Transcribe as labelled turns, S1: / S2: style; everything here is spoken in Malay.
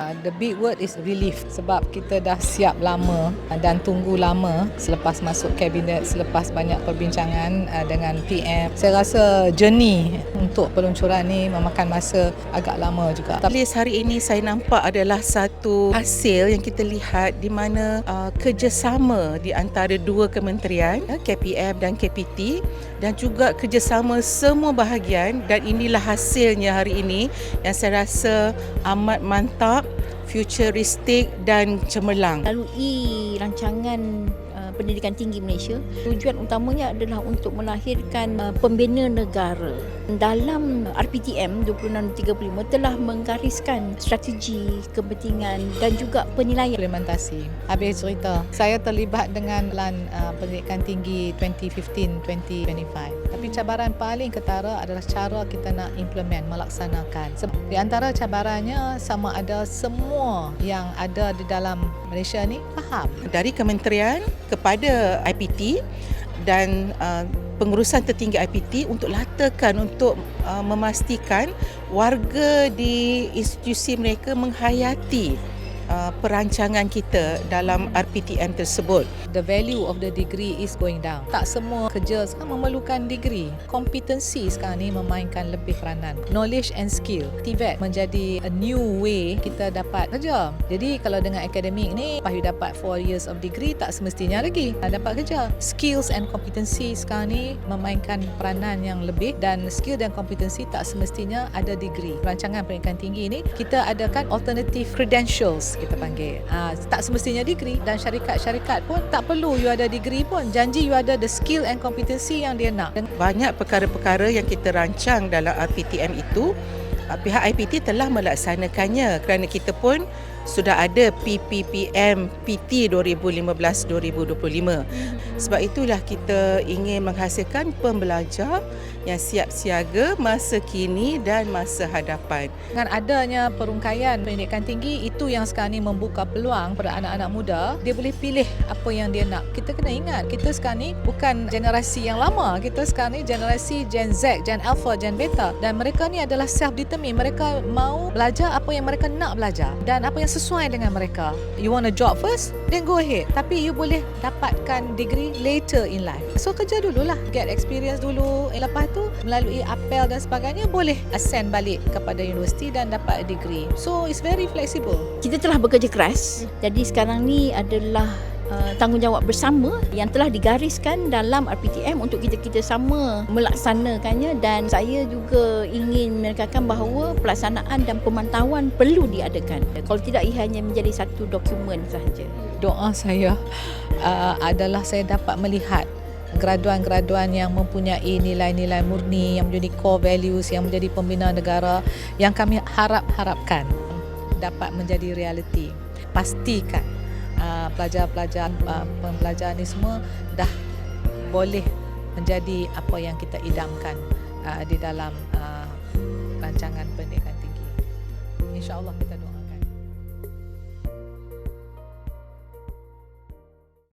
S1: The big word is relief sebab kita dah siap lama dan tunggu lama selepas masuk kabinet, selepas banyak perbincangan dengan PM. Saya rasa journey untuk peluncuran ni memakan masa agak lama juga.
S2: List hari ini saya nampak adalah satu hasil yang kita lihat di mana kerjasama di antara dua kementerian, KPM dan KPT, dan juga kerjasama semua bahagian, dan inilah hasilnya hari ini yang saya rasa amat mantap, futuristik dan cemerlang.
S3: Melalui rancangan Pendidikan Tinggi Malaysia, tujuan utamanya adalah untuk melahirkan pembina negara. Dalam RPTM 2635 telah menggariskan strategi, kepentingan dan juga penilaian.
S1: Implementasi. Habis cerita, saya terlibat dengan Plan Pendidikan Tinggi 2015-2025. Tapi cabaran paling ketara adalah cara kita nak implement, melaksanakan. Di antara cabarannya sama ada semua yang ada di dalam Malaysia ni faham.
S2: Dari kementerian kepada IPT dan pengurusan tertinggi IPT untuk latakan, untuk memastikan warga di institusi mereka menghayati perancangan kita dalam RPTM tersebut.
S1: The value of the degree is going down. Tak semua kerja sekarang memerlukan degree. Kompetensi sekarang ni memainkan lebih peranan. Knowledge and skill. TVET menjadi a new way kita dapat kerja. Jadi kalau dengan akademik ni, lepas you dapat 4 years of degree, tak semestinya lagi dapat kerja. Skills and kompetensi sekarang ni memainkan peranan yang lebih, dan skill dan kompetensi tak semestinya ada degree. Rancangan pendidikan tinggi ni, kita adakan alternative credentials, kita panggil. Tak semestinya degree, dan syarikat-syarikat pun tak perlu you ada degree pun. Janji you ada the skill and kompetensi yang dia nak.
S2: Banyak perkara-perkara yang kita rancang dalam RPTM itu, pihak IPT telah melaksanakannya kerana kita pun sudah ada PPPM PT 2015-2025. Sebab itulah kita ingin menghasilkan pembelajar yang siap siaga masa kini dan masa hadapan.
S1: Dengan adanya perungkaian pendidikan tinggi, itu yang sekarang ni membuka peluang pada anak-anak muda. Dia boleh pilih apa yang dia nak. Kita kena ingat, kita sekarang ni bukan generasi yang lama. Kita sekarang ni generasi Gen Z, Gen Alpha, Gen Beta. Dan mereka ni adalah self-determined. Mereka mau belajar apa yang mereka nak belajar dan apa yang sesuai dengan mereka. You want a job first, then go ahead. Tapi you boleh dapatkan degree later in life. So kerja dululah, get experience dulu. Lepas tu melalui apel dan sebagainya boleh ascend balik kepada universiti dan dapat degree. So it's very flexible.
S3: Kita telah bekerja keras. Jadi sekarang ni adalah tanggungjawab bersama yang telah digariskan dalam RPTM untuk kita sama melaksanakannya, dan saya juga ingin menekankan bahawa pelaksanaan dan pemantauan perlu diadakan. Kalau tidak, ia hanya menjadi satu dokumen sahaja.
S1: Doa saya adalah saya dapat melihat graduan-graduan yang mempunyai nilai-nilai murni, yang menjadi core values, yang menjadi pembina negara, yang kami harapkan dapat menjadi realiti. Pastikan pelajar-pelajar pembelajar ni semua dah boleh menjadi apa yang kita idamkan di dalam rancangan pendidikan tinggi. InsyaAllah kita doa.